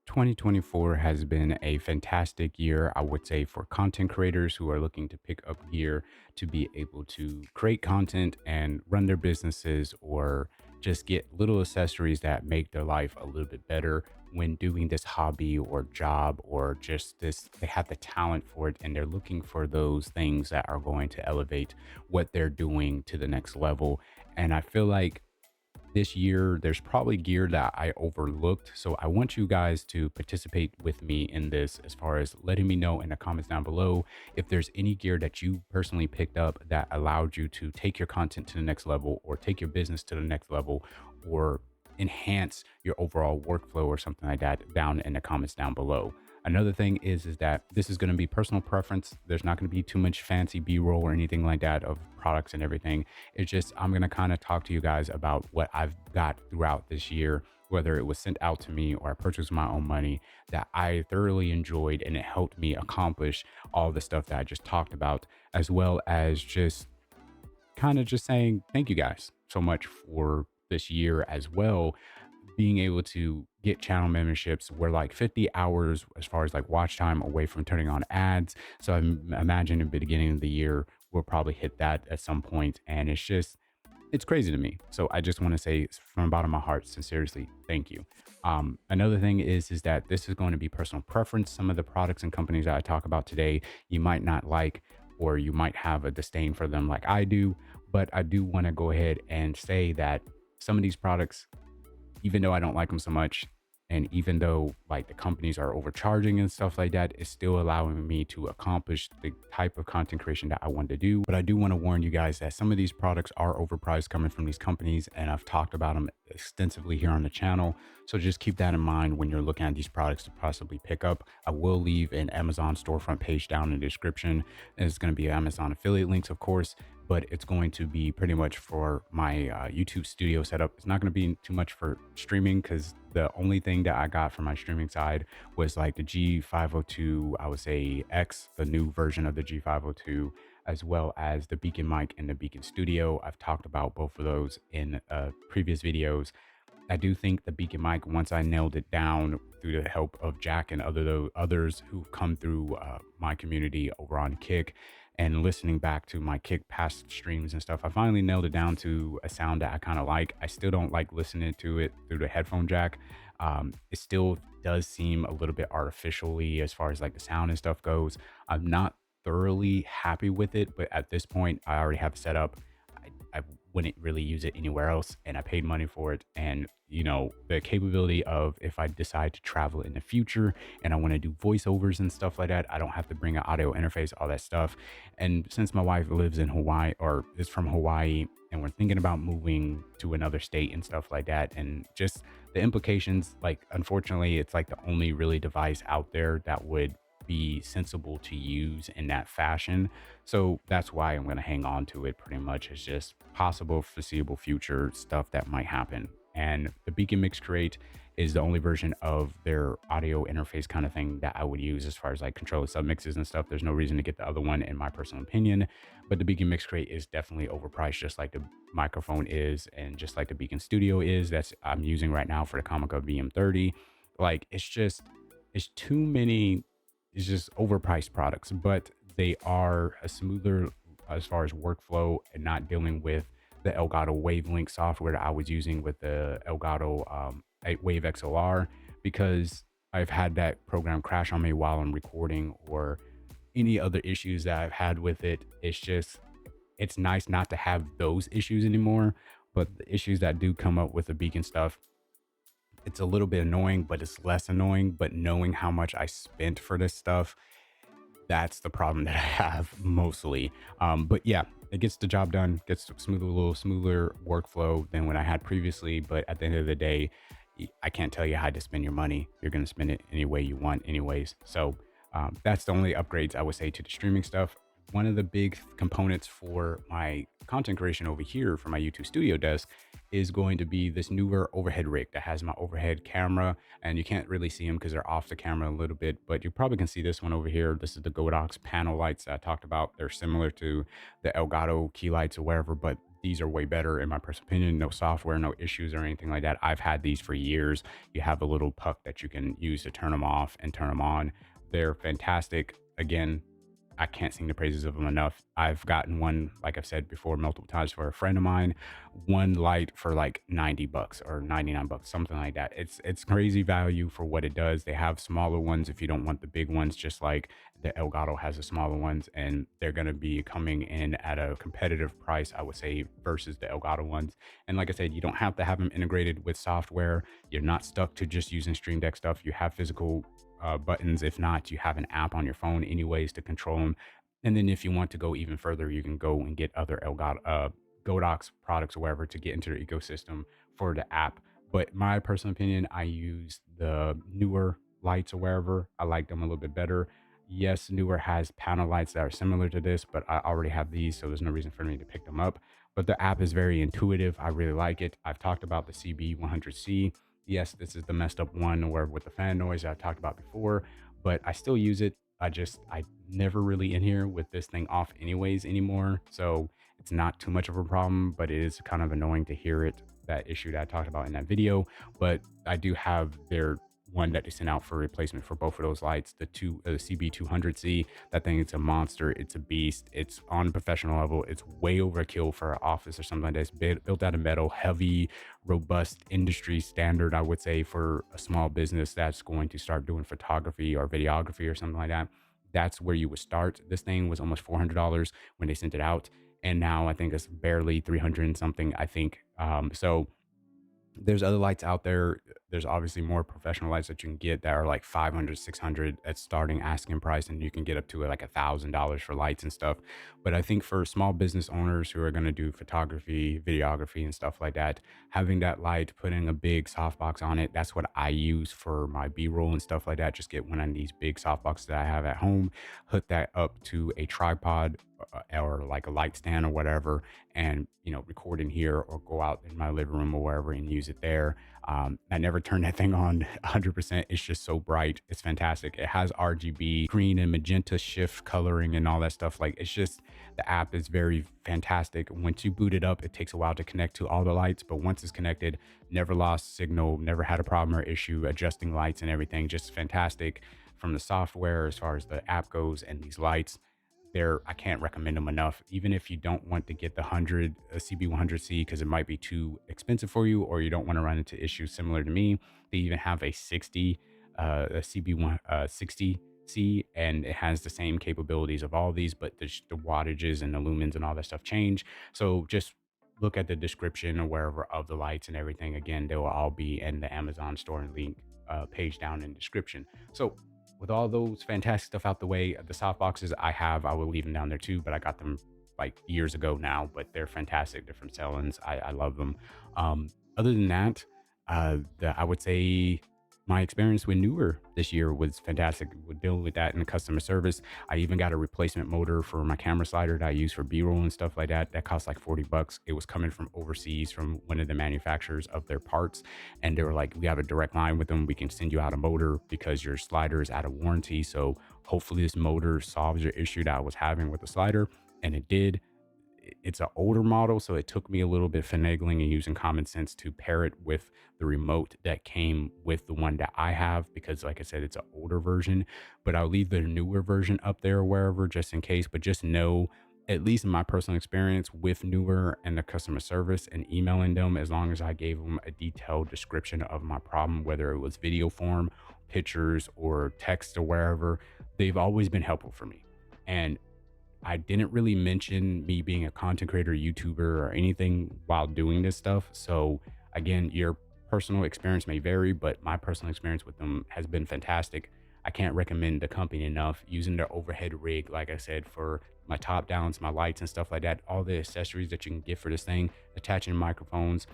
2024 has been a fantastic year, I would say, for content creators who are looking to pick up gear to be able to create content and run their businesses or just get little accessories that make their life a little bit better when doing this hobby or job, or just this, they have the talent for it and they're looking for those things that are going to elevate what they're doing to the next level. And I feel like this year there's probably gear that I overlooked. So I want you guys to participate with me in this, as far as letting me know in the comments down below if there's any gear that you personally picked up that allowed you to take your content to the next level, or take your business to the next level, or enhance your overall workflow or something like that, down in the comments down below. Another thing is that this is going to be personal preference. There's not going to be too much fancy b-roll or anything like that of products and everything. It's just, I'm going to kind of talk to you guys about what I've got throughout this year, whether it was sent out to me or I purchased my own money, that I thoroughly enjoyed and it helped me accomplish all the stuff that I just talked about, as well as just kind of just saying thank you guys so much for this year as well. Being able to get channel memberships, we're like 50 hours as far as like watch time away from turning on ads. So imagine at the beginning of the year we'll probably hit that at some point, and it's just, it's crazy to me. So I just want to say from the bottom of my heart, sincerely, thank you. Another thing is that this is going to be personal preference. Some of the products and companies that I talk about today, you might not like, or you might have a disdain for them like I do. But I do want to go ahead and say that some of these products, even though I don't like them so much, and even though like the companies are overcharging and stuff like that, it's still allowing me to accomplish the type of content creation that I want to do. But I do want to warn you guys that some of these products are overpriced coming from these companies, and I've talked about them extensively here on the channel. So just keep that in mind when you're looking at these products to possibly pick up. I will leave an Amazon storefront page down in the description. And it's going to be Amazon affiliate links, of course, but it's going to be pretty much for my YouTube studio setup. It's not going to be too much for streaming, because the only thing that I got from my streaming side was like the G502, I would say X, the new version of the G502, as well as the Beacon mic and the Beacon Studio. I've talked about both of those in previous videos. I do think the Beacon mic, once I nailed it down through the help of Jack and others who've come through my community over on Kick, and listening back to my Kick past streams and stuff, I finally nailed it down to a sound that I kind of like. I still don't like listening to it through the headphone jack. It still does seem a little bit artificially as far as like the sound and stuff goes. I'm not thoroughly happy with it, but at this point, I already have it set up. I wouldn't really use it anywhere else, and I paid money for it. And you know, the capability of, if I decide to travel in the future and I want to do voiceovers and stuff like that, I don't have to bring an audio interface, all that stuff. And since my wife lives in Hawaii, or is from Hawaii, and we're thinking about moving to another state and stuff like that, and just the implications, like unfortunately it's like the only really device out there that would be sensible to use in that fashion. So that's why I'm going to hang on to it pretty much. It's just possible foreseeable future stuff that might happen. And the Beacon Mix Create is the only version of their audio interface kind of thing that I would use as far as like control sub mixes and stuff. There's no reason to get the other one, in my personal opinion. But the Beacon Mix Crate is definitely overpriced, just like the microphone is, and just like the Beacon Studio is, that's I'm using right now for the Comica VM30. Like it's too many, it's just overpriced products, but they are a smoother as far as workflow, and not dealing with the Elgato Wavelink software that I was using with the Elgato Wave XLR, because I've had that program crash on me while I'm recording, or any other issues that I've had with it. It's just, it's nice not to have those issues anymore. But the issues that do come up with the Beacon stuff, it's a little bit annoying, but it's less annoying. But knowing how much I spent for this stuff, that's the problem that I have mostly. But yeah, it gets the job done, gets a little smoother workflow than what I had previously. But at the end of the day, I can't tell you how to spend your money. You're going to spend it any way you want anyways. So that's the only upgrades I would say to the streaming stuff. One of the big components for my content creation over here for my YouTube studio desk is going to be this newer overhead rig that has my overhead camera, and you can't really see them because they're off the camera a little bit, but you probably can see this one over here. This is the Godox panel lights that I talked about. They're similar to the Elgato key lights or whatever, but these are way better in my personal opinion. No software, no issues or anything like that. I've had these for years. You have a little puck that you can use to turn them off and turn them on. They're fantastic. Again, I can't sing the praises of them enough. I've gotten one, like I've said before, multiple times for a friend of mine, one light for like 90 bucks or 99 bucks, something like that. It's crazy value for what it does. They have smaller ones if you don't want the big ones, just like the Elgato has the smaller ones, and they're going to be coming in at a competitive price, I would say, versus the Elgato ones. And like I said, you don't have to have them integrated with software. You're not stuck to just using Stream Deck stuff. You have physical buttons. If not, you have an app on your phone anyways to control them. And then if you want to go even further, you can go and get other Elgato, Godox products or whatever to get into their ecosystem for the app. But my personal opinion, I use the newer lights or wherever. I like them a little bit better. Yes, newer has panel lights that are similar to this, but I already have these, so there's no reason for me to pick them up. But the app is very intuitive. I really like it. I've talked about the CB100C. Yes, this is the messed up one where with the fan noise I talked about before, but I still use it. I never really in here with this thing off anyways anymore. So it's not too much of a problem, but it is kind of annoying to hear it, that issue that I talked about in that video. But I do have their one that they sent out for replacement for both of those lights, the CB200C. That thing, it's a monster. It's a beast. It's on a professional level. It's way overkill for an office or something like this. Built out of metal, heavy, robust industry standard, I would say, for a small business that's going to start doing photography or videography or something like that. That's where you would start. This thing was almost $400 when they sent it out. And now I think it's barely 300 and something, I think. So there's other lights out there. There's obviously more professional lights that you can get that are like 500, 600 at starting asking price, and you can get up to like $1,000 for lights and stuff. But I think for small business owners who are going to do photography, videography, and stuff like that, having that light, putting a big softbox on it, that's what I use for my B-roll and stuff like that. Just get one of these big softboxes that I have at home, hook that up to a tripod or like a light stand or whatever, and record in here or go out in my living room or wherever and use it there. I never turn that thing on 100%. It's just so bright. It's fantastic. It has RGB, green and magenta shift coloring and all that stuff. Like, it's just, the app is very fantastic. Once you boot it up, it takes a while to connect to all the lights, but once it's connected, never lost signal, never had a problem or issue adjusting lights and everything. Just fantastic from the software as far as the app goes, and these lights, I can't recommend them enough. Even if you don't want to get the 100 CB100C because it might be too expensive for you, or you don't want to run into issues similar to me, they even have a 60 a CB60C, and it has the same capabilities of all these, but the wattages and the lumens and all that stuff change. So just look at the description or wherever of the lights and everything. Again, they will all be in the Amazon store and link page down in the description. So with all those fantastic stuff out the way, the soft boxes I will leave them down there too, but I got them like years ago now, but they're fantastic. They're from Sellens. I love them. Other than that, I would say my experience with Newer this year was fantastic with dealing with that in the customer service. I even got a replacement motor for my camera slider that I use for B-roll and stuff like that. That cost like 40 bucks. It was coming from overseas from one of the manufacturers of their parts. And they were like, we have a direct line with them. We can send you out a motor because your slider is out of warranty. So hopefully this motor solves your issue that I was having with the slider. And it did. It's an older model, so it took me a little bit finagling and using common sense to pair it with the remote that came with the one that I have, because like I said, it's an older version. But I'll leave the newer version up there or wherever just in case. But just know, at least in my personal experience with Newer and the customer service and emailing them, as long as I gave them a detailed description of my problem, whether it was video form, pictures, or text or wherever, they've always been helpful for me. And I didn't really mention me being a content creator, YouTuber, or anything while doing this stuff. So again, your personal experience may vary, but my personal experience with them has been fantastic. I can't recommend the company enough. Using their overhead rig, like I said, for my top downs, my lights and stuff like that, all the accessories that you can get for this thing, attaching microphones,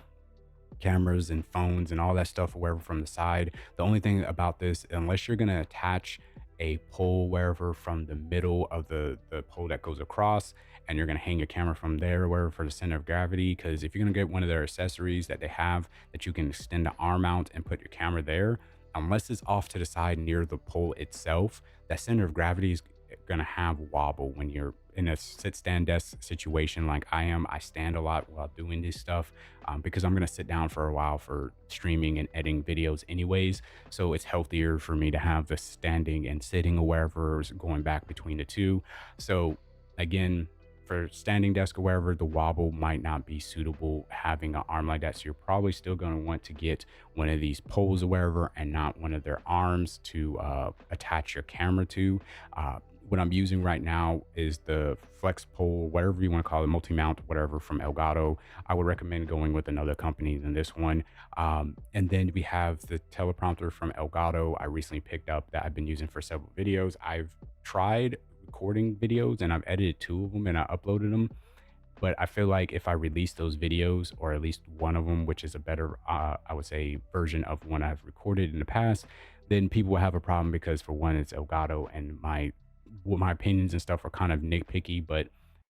cameras and phones and all that stuff wherever from the side. The only thing about this, unless you're going to attach a pole wherever from the middle of the pole that goes across, and you're going to hang your camera from there wherever for the center of gravity, because if you're going to get one of their accessories that they have that you can extend the arm out and put your camera there, unless it's off to the side near the pole itself, that center of gravity is going to have wobble when you're in a sit stand desk situation like I am, I stand a lot while doing this stuff, because I'm going to sit down for a while for streaming and editing videos anyways. So it's healthier for me to have the standing and sitting or wherever, going back between the two. So again, for standing desk or wherever, the wobble might not be suitable having an arm like that. So you're probably still going to want to get one of these poles or wherever, and not one of their arms to attach your camera to. What I'm using right now is the flex pole, whatever you want to call it, multi mount, whatever, from Elgato. I would recommend going with another company than this one. And then we have the teleprompter from Elgato I recently picked up that I've been using for several videos. I've tried recording videos and I've edited two of them and I uploaded them. But I feel like if I release those videos, or at least one of them, which is a better, I would say, version of one I've recorded in the past, then people will have a problem because, for one, it's Elgato, and my opinions and stuff are kind of nitpicky. But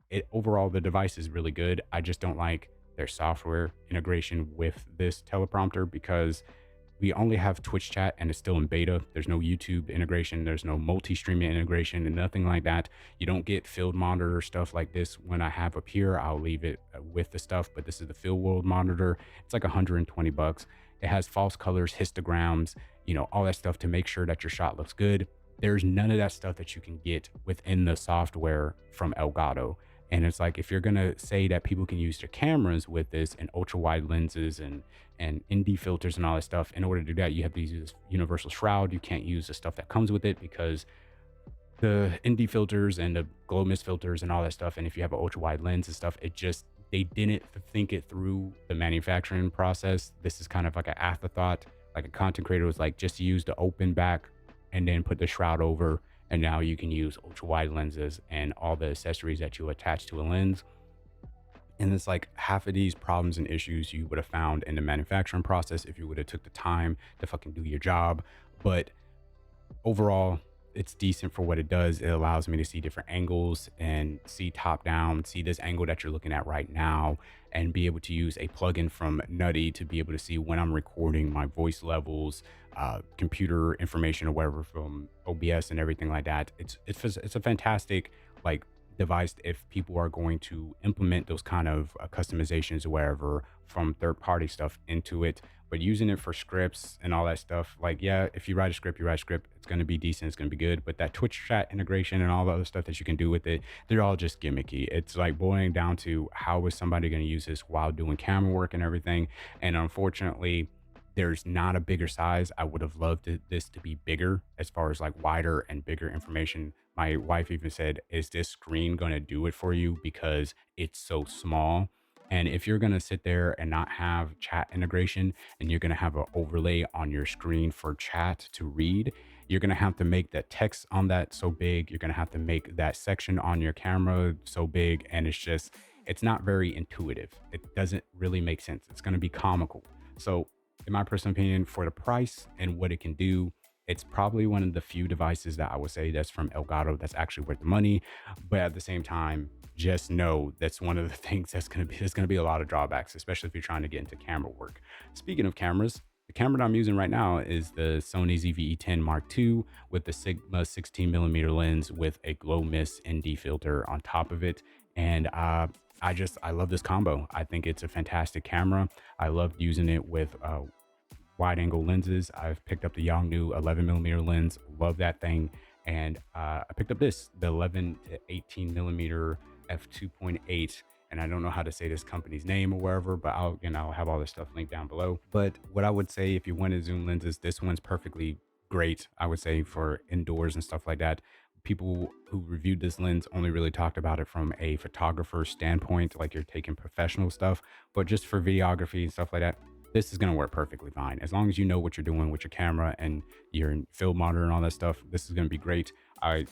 it overall, the device is really good. I just don't like their software integration with this teleprompter, because we only have Twitch chat and it's still in beta. There's no YouTube integration. There's no multi-streaming integration and nothing like that. You don't get field monitor stuff like this. When I have up here, I'll leave it with the stuff, but this is the field world monitor. It's like 120 bucks. It has false colors, histograms, all that stuff to make sure that your shot looks good. There's none of that stuff that you can get within the software from Elgato. And it's like, if you're gonna say that people can use their cameras with this and ultra wide lenses and ND filters and all that stuff, in order to do that, you have to use this universal shroud. You can't use the stuff that comes with it, because the ND filters and the glow mist filters and all that stuff, and if you have an ultra wide lens and stuff, they didn't think it through the manufacturing process. This is kind of like an afterthought. Like, a content creator was like, just use the open back and then put the shroud over, and now you can use ultra wide lenses and all the accessories that you attach to a lens. And it's like, half of these problems and issues you would have found in the manufacturing process if you would have took the time to fucking do your job. But overall, it's decent for what it does. It allows me to see different angles and see top down, see this angle that you're looking at right now, and be able to use a plugin from Nutty to be able to see when I'm recording my voice levels, computer information or whatever from OBS and everything like that. It's a fantastic, like, device if people are going to implement those kind of customizations or wherever from third party stuff into it. But using it for scripts and all that stuff, like, yeah, if you write a script, it's going to be decent, it's going to be good. But that Twitch chat integration and all the other stuff that you can do with it, they're all just gimmicky. It's like boiling down to, how is somebody going to use this while doing camera work and everything? And unfortunately, there's not a bigger size. I would have loved this to be bigger, as far as like wider and bigger information. My wife even said, is this screen going to do it for you, because it's so small? And if you're going to sit there and not have chat integration, and you're going to have an overlay on your screen for chat to read, you're going to have to make the text on that so big. You're going to have to make that section on your camera so big. And it's not very intuitive. It doesn't really make sense. It's going to be comical. So, in my personal opinion, for the price and what it can do, it's probably one of the few devices that I would say that's from Elgato that's actually worth the money. But at the same time, just know that's one of the things there's gonna be a lot of drawbacks, especially if you're trying to get into camera work. Speaking of cameras, the camera that I'm using right now is the Sony ZV-E10 Mark II with the Sigma 16 millimeter lens with a glow mist ND filter on top of it. And I love this combo. I think it's a fantastic camera. I love using it with wide angle lenses. I've picked up the Yongnuo 11 millimeter lens. Love that thing. And I picked up the 11 to 18 millimeter f2.8. And I don't know how to say this company's name or wherever, but I'll have all this stuff linked down below. But what I would say, if you wanted zoom lenses, this one's perfectly great, I would say, for indoors and stuff like that. People who reviewed this lens only really talked about it from a photographer standpoint, like you're taking professional stuff. But just for videography and stuff like that, this is going to work perfectly fine. As long as you know what you're doing with your camera and your field monitor and all that stuff, this is going to be great.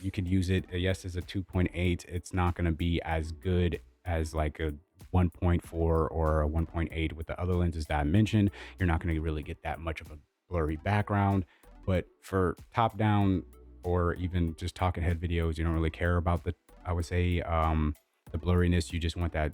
You could use it. Yes, as a 2.8. It's not going to be as good as like a 1.4 or a 1.8 with the other lenses that I mentioned. You're not going to really get that much of a blurry background. But for top down or even just talking head videos, you don't really care about I would say, the blurriness. You just want that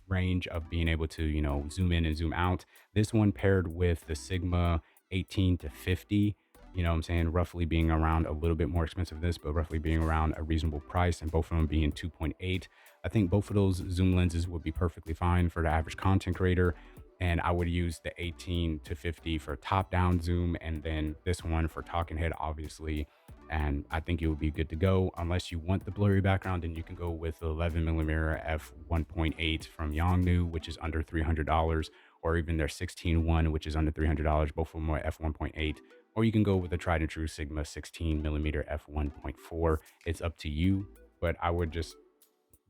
range of being able to, zoom in and zoom out. This one paired with the Sigma 18 to 50 you know what I'm saying, roughly being around a little bit more expensive than this, but roughly being around a reasonable price, and both of them being 2.8. I think both of those zoom lenses would be perfectly fine for the average content creator. And I would use the 18 to 50 for top down zoom, and then this one for talking head, obviously. And I think it would be good to go. Unless you want the blurry background, then you can go with the 11 millimeter f 1.8 from Yongnu, which is under $300, or even their 16-1, which is under $300. Both of them are f 1.8. Or you can go with the tried and true Sigma 16 millimeter f 1.4. It's up to you, but I would just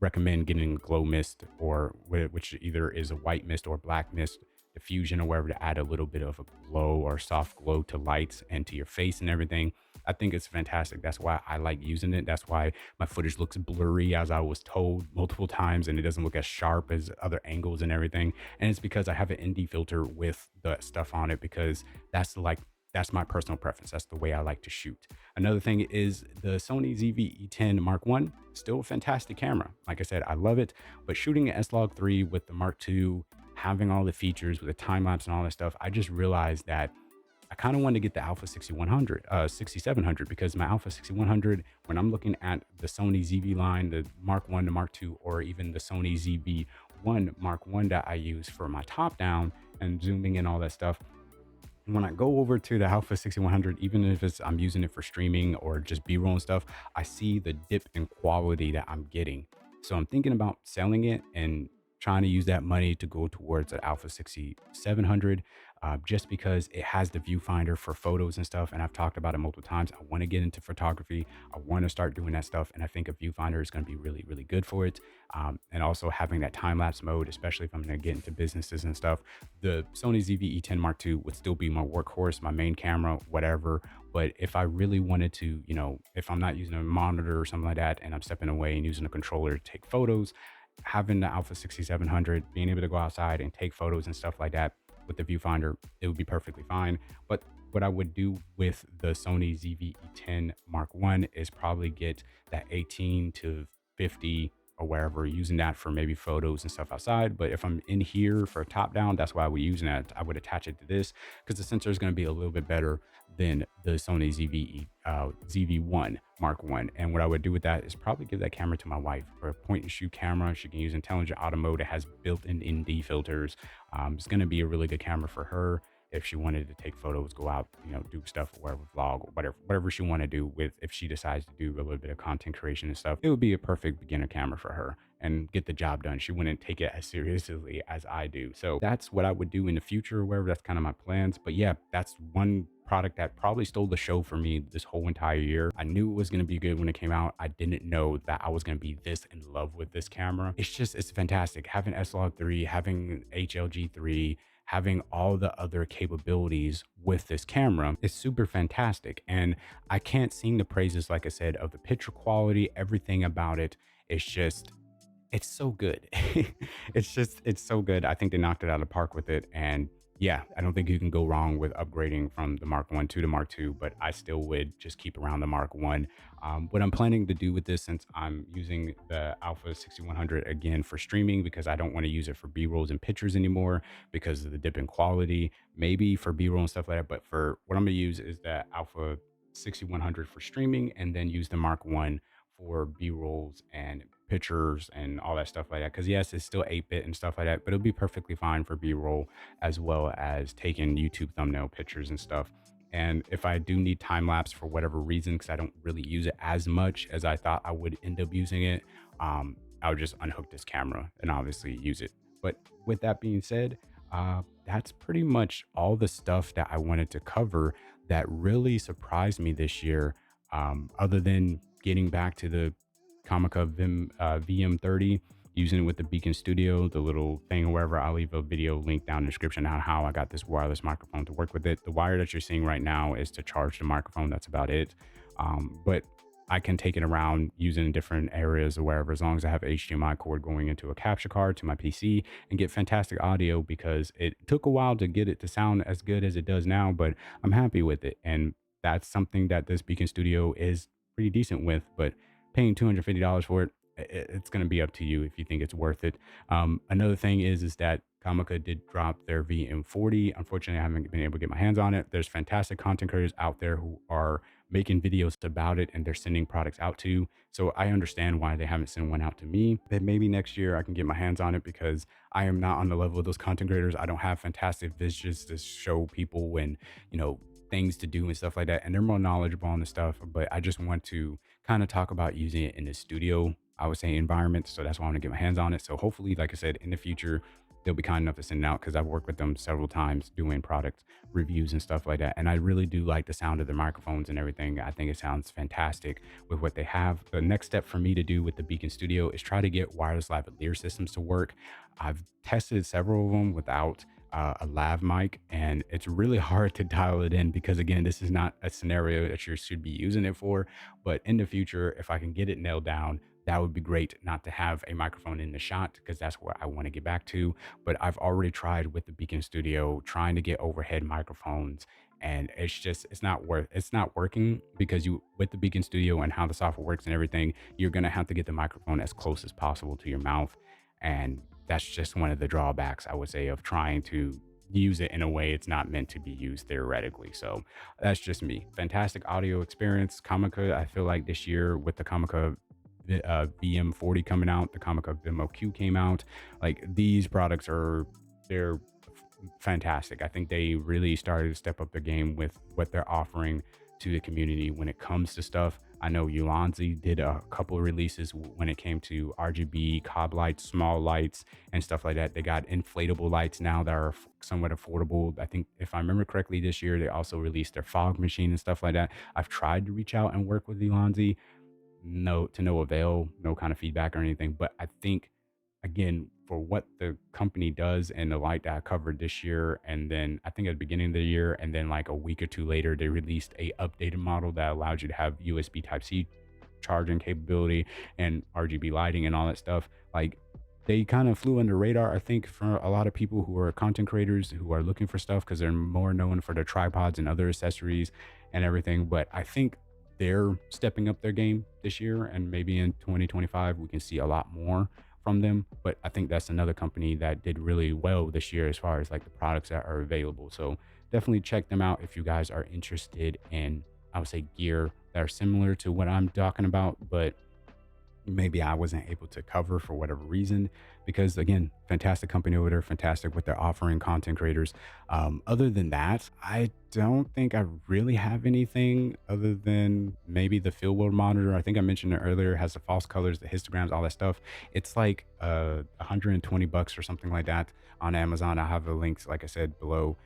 recommend getting glow mist, or which either is a white mist or black mist diffusion or whatever, to add a little bit of a glow or soft glow to lights and to your face and everything. I think it's fantastic. That's why I like using it. That's why my footage looks blurry, as I was told multiple times, and it doesn't look as sharp as other angles and everything. And it's because I have an ND filter with the stuff on it, because that's like that's my personal preference. That's the way I like to shoot. Another thing is the Sony ZV-E10 Mark One, still a fantastic camera. Like I said, I love it, but shooting an S-Log 3 with the Mark II, having all the features with the time lapse and all that stuff, I just realized that I kind of wanted to get the Alpha 6100, 6700, because my Alpha 6100, when I'm looking at the Sony ZV line, the Mark One to Mark II, or even the Sony ZV-1 Mark One that I use for my top down and zooming and all that stuff, when I go over to the Alpha 6100, even if it's I'm using it for streaming or just B-roll and stuff, I see the dip in quality that I'm getting. So I'm thinking about selling it and trying to use that money to go towards an Alpha 6700, just because it has the viewfinder for photos and stuff. And I've talked about it multiple times. I want to get into photography. I want to start doing that stuff. And I think a viewfinder is going to be really, really good for it. And also having that time lapse mode, especially if I'm going to get into businesses and stuff. The Sony ZV-E10 Mark II would still be my workhorse, my main camera, whatever. But if I really wanted to, if I'm not using a monitor or something like that, and I'm stepping away and using a controller to take photos, having the Alpha 6700, being able to go outside and take photos and stuff like that with the viewfinder, it would be perfectly fine. But what I would do with the Sony ZV-E10 Mark One is probably get that 18 to 50 or wherever, using that for maybe photos and stuff outside. But if I'm in here for a top down, that's why I would use that. I would attach it to this, because the sensor is going to be a little bit better than the Sony ZV-1 Mark One. And what I would do with that is probably give that camera to my wife for a point and shoot camera. She can use intelligent auto mode. It has built-in ND filters. It's going to be a really good camera for her if she wanted to take photos, go out, do stuff, or whatever, vlog, or whatever she want to do with. If she decides to do a little bit of content creation and stuff, it would be a perfect beginner camera for her and get the job done. She wouldn't take it as seriously as I do. So that's what I would do in the future, or wherever. That's kind of my plans. But yeah, that's one product that probably stole the show for me this whole entire year. I knew it was going to be good when it came out. I didn't know that I was going to be this in love with this camera. It's fantastic. Having S-Log 3, having HLG 3, having all the other capabilities with this camera is super fantastic. And I can't sing the praises, like I said, of the picture quality. Everything about it is just, it's so good. It's so good. I think they knocked it out of the park with it. And yeah, I don't think you can go wrong with upgrading from the Mark One to the Mark II, but I still would just keep around the Mark One. What I'm planning to do with this, since I'm using the Alpha 6100 again for streaming, because I don't want to use it for B-rolls and pictures anymore because of the dip in quality, maybe for B-roll and stuff like that. But for what I'm going to use is the Alpha 6100 for streaming, and then use the Mark One for B-rolls and pictures and all that stuff like that. Because yes, it's still 8-bit and stuff like that, but it'll be perfectly fine for B-roll, as well as taking YouTube thumbnail pictures and stuff. And if I do need time lapse for whatever reason, because I don't really use it as much as I thought I would end up using it, I would just unhook this camera and obviously use it. But with that being said, that's pretty much all the stuff that I wanted to cover that really surprised me this year, other than getting back to the Comica VM30, using it with the Beacon Studio, the little thing, wherever. I'll leave a video link down in the description on how I got this wireless microphone to work with it. The wire that you're seeing right now is to charge the microphone. That's about it. But I can take it around using different areas or wherever, as long as I have HDMI cord going into a capture card to my PC, and get fantastic audio, because it took a while to get it to sound as good as it does now, but I'm happy with it. And that's something that this Beacon Studio is pretty decent with. But paying $250 for it, it's going to be up to you if you think it's worth it. Another thing is that Comica did drop their VM40. Unfortunately, I haven't been able to get my hands on it. There's fantastic content creators out there who are making videos about it and they're sending products out to you. So I understand why they haven't sent one out to me. But maybe next year I can get my hands on it because I am not on the level of those content creators. I don't have fantastic visuals to show people when, you know, things to do and stuff like that. And they're more knowledgeable on the stuff. But I just want to kind of talk about using it in the studio, I would say, environment. So that's why I want to get my hands on it. So hopefully, like I said, in the future, they'll be kind enough to send it out because I've worked with them several times doing product reviews and stuff like that. And I really do like the sound of the microphones and everything. I think it sounds fantastic with what they have. The next step for me to do with the Beacon Studio is try to get wireless lavalier systems to work. I've tested several of them without a lav mic, and it's really hard to dial it in because, again, this is not a scenario that you should be using it for. But in the future, if I can get it nailed down, that would be great not to have a microphone in the shot because that's what I want to get back to. But I've already tried with the Beacon Studio trying to get overhead microphones, and it's not working because you with the Beacon Studio and how the software works and everything, you're gonna have to get the microphone as close as possible to your mouth. And that's just one of the drawbacks, I would say, of trying to use it in a way it's not meant to be used theoretically. So that's just me. Fantastic audio experience. Comica, I feel like this year with the Comica VM40 coming out, the Comica Vimo Q came out. Like these products they're fantastic. I think they really started to step up their game with what they're offering to the community when it comes to stuff. I know Ulanzi did a couple of releases when it came to RGB, cob lights, small lights, and stuff like that. They got inflatable lights now that are somewhat affordable. I think if I remember correctly, this year they also released their fog machine and stuff like that. I've tried to reach out and work with Ulanzi, no avail, no kind of feedback or anything. But I think, again, for what the company does and the light that I covered this year, and then I think at the beginning of the year, and then like a week or two later, they released a updated model that allowed you to have USB Type C charging capability and RGB lighting and all that stuff. Like they kind of flew under radar, I think, for a lot of people who are content creators who are looking for stuff because they're more known for their tripods and other accessories and everything. But I think they're stepping up their game this year, and maybe in 2025 we can see a lot more from them. But I think that's another company that did really well this year as far as like the products that are available. So definitely check them out if you guys are interested in, I would say, gear that are similar to what I'm talking about, but maybe I wasn't able to cover for whatever reason. Because again, fantastic company over there, fantastic what they're offering content creators. Other than that, I don't think I really have anything other than maybe the field world monitor. I think I mentioned it earlier, it has the false colors, the histograms, all that stuff. It's like 120 bucks or something like that on Amazon. I have the links, like I said, below.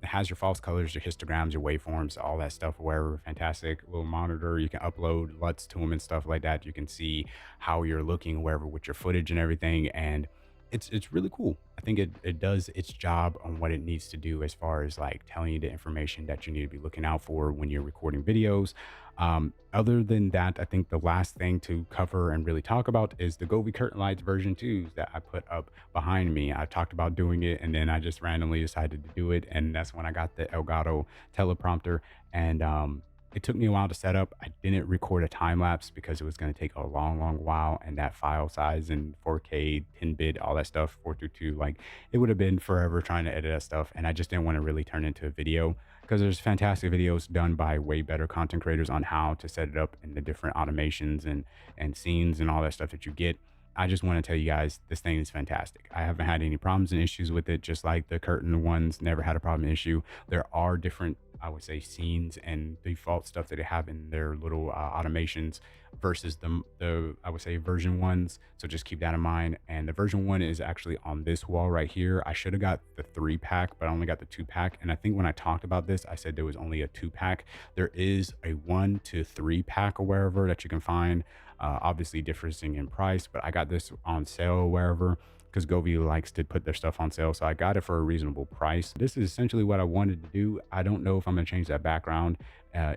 It has your false colors, your histograms, your waveforms, all that stuff. Wherever, fantastic little monitor. You can upload LUTs to them and stuff like that. You can see how you're looking wherever with your footage and everything. And it's really cool. I think it does its job on what it needs to do as far as like telling you the information that you need to be looking out for when you're recording videos. Other than that, I think the last thing to cover and really talk about is the Govee Curtain Lights version 2 that I put up behind me. I talked about doing it and then I just randomly decided to do it. And that's when I got the Elgato teleprompter. And it took me a while to set up. I didn't record a time lapse because it was going to take a long while. And that file size and 4K, 10-bit, all that stuff, 422, like it would have been forever trying to edit that stuff. And I just didn't want to really turn it into a video because there's fantastic videos done by way better content creators on how to set it up and the different automations and scenes and all that stuff that you get. I just want to tell you guys this thing is fantastic. I haven't had any problems and issues with it, just like the curtain ones never had a problem issue. There are different, I would say, scenes and default stuff that they have in their little automations versus the I would say version ones. So just keep that in mind. And the version one is actually on this wall right here. I should have got the 3-pack, but I only got the 2-pack. And I think when I talked about this, I said there was only a 2-pack. There is a 1 to 3-pack or wherever that you can find. Obviously differing in price, but I got this on sale wherever because Govee likes to put their stuff on sale. So I got it for a reasonable price. This is essentially what I wanted to do. I don't know if I'm going to change that background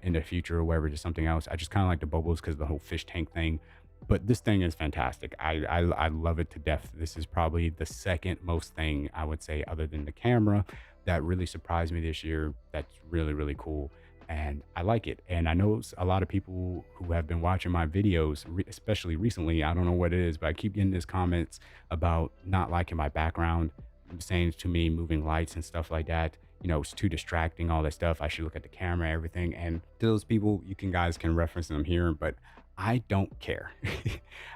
in the future or wherever to something else. I just kind of like the bubbles because of the whole fish tank thing. But this thing is fantastic. I love it to death. This is probably the second most thing I would say, other than the camera, that really surprised me this year. That's really cool. and I like it. And I know a lot of people who have been watching my videos, especially recently. I don't know what it is, but I keep getting these comments about not liking my background, saying to me moving lights and stuff like that. It's too distracting, all that stuff. I should look at the camera, everything. And to those people, you can guys can reference them here, but I don't care.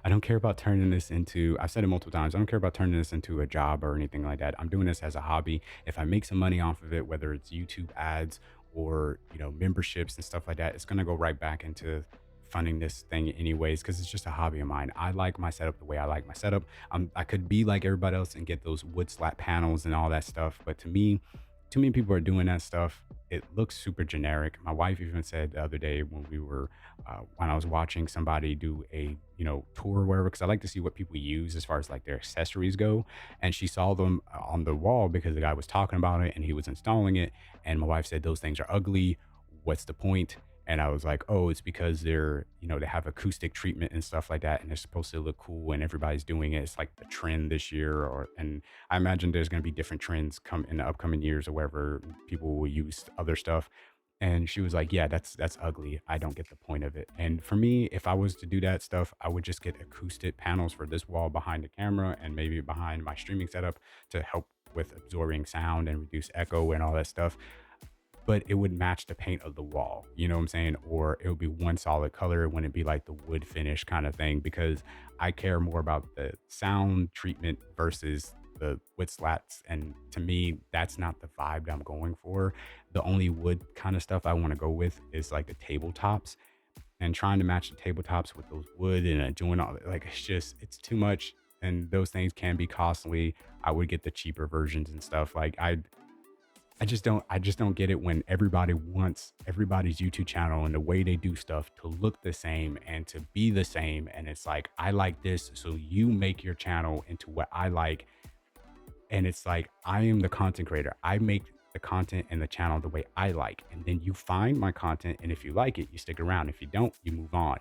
I don't care about turning this into, I've said it multiple times, I don't care about turning this into a job or anything like that. I'm doing this as a hobby. If I make some money off of it, whether it's YouTube ads or, memberships and stuff like that, it's going to go right back into funding this thing anyways, because it's just a hobby of mine. I like my setup the way I like my setup. I could be like everybody else and get those wood slat panels and all that stuff, but to me, too many people are doing that stuff. It looks super generic. My wife even said the other day when I was watching somebody do a tour or whatever, because I like to see what people use as far as like their accessories go, and she saw them on the wall because the guy was talking about it and he was installing it, and my wife said those things are ugly. What's the point? And I was like, oh, it's because they have acoustic treatment and stuff like that, and they're supposed to look cool, and everybody's doing it. It's like the trend this year, and I imagine there's going to be different trends come in the upcoming years or wherever people will use other stuff. And she was like, yeah, that's ugly. I don't get the point of it. And for me, if I was to do that stuff, I would just get acoustic panels for this wall behind the camera and maybe behind my streaming setup to help with absorbing sound and reduce echo and all that stuff, but it would match the paint of the wall. You know what I'm saying? Or it would be one solid color. It wouldn't be like the wood finish kind of thing, because I care more about the sound treatment versus the wood slats. And to me, that's not the vibe that I'm going for. The only wood kind of stuff I want to go with is like the tabletops, and trying to match the tabletops with those wood and doing all that. Like, it's too much. And those things can be costly. I would get the cheaper versions and stuff. Like, I just don't get it when everybody wants everybody's YouTube channel and the way they do stuff to look the same and to be the same. And it's like, I like this, so you make your channel into what I like. And it's like, I am the content creator. I make the content and the channel the way I like. And then you find my content. And if you like it, you stick around. If you don't, you move on.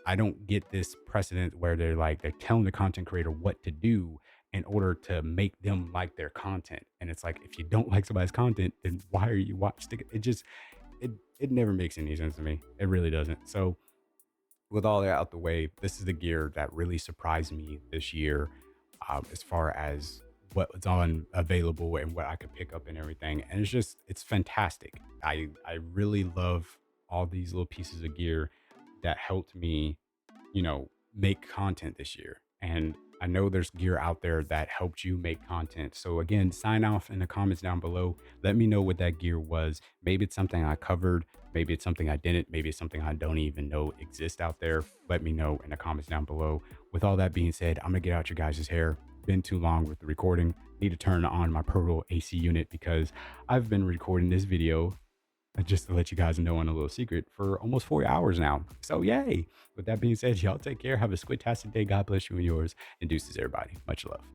I don't get this precedent where they're telling the content creator what to do in order to make them like their content. And it's like, if you don't like somebody's content, then why are you watching? It never makes any sense to me. It really doesn't. So with all that out the way, this is the gear that really surprised me this year, as far as what was on available and what I could pick up and everything. And it's fantastic. I really love all these little pieces of gear that helped me, make content this year. And I know there's gear out there that helped you make content. So again, sign off in the comments down below. Let me know what that gear was. Maybe it's something I covered. Maybe it's something I didn't. Maybe it's something I don't even know exists out there. Let me know in the comments down below. With all that being said, I'm gonna get out your guys' hair. Been too long with the recording. Need to turn on my Pro AC unit because I've been recording this video, just to let you guys know on a little secret, for almost 4 hours now. So yay. With that being said, y'all take care. Have a squid-tastic day. God bless you and yours. And deuces, everybody. Much love.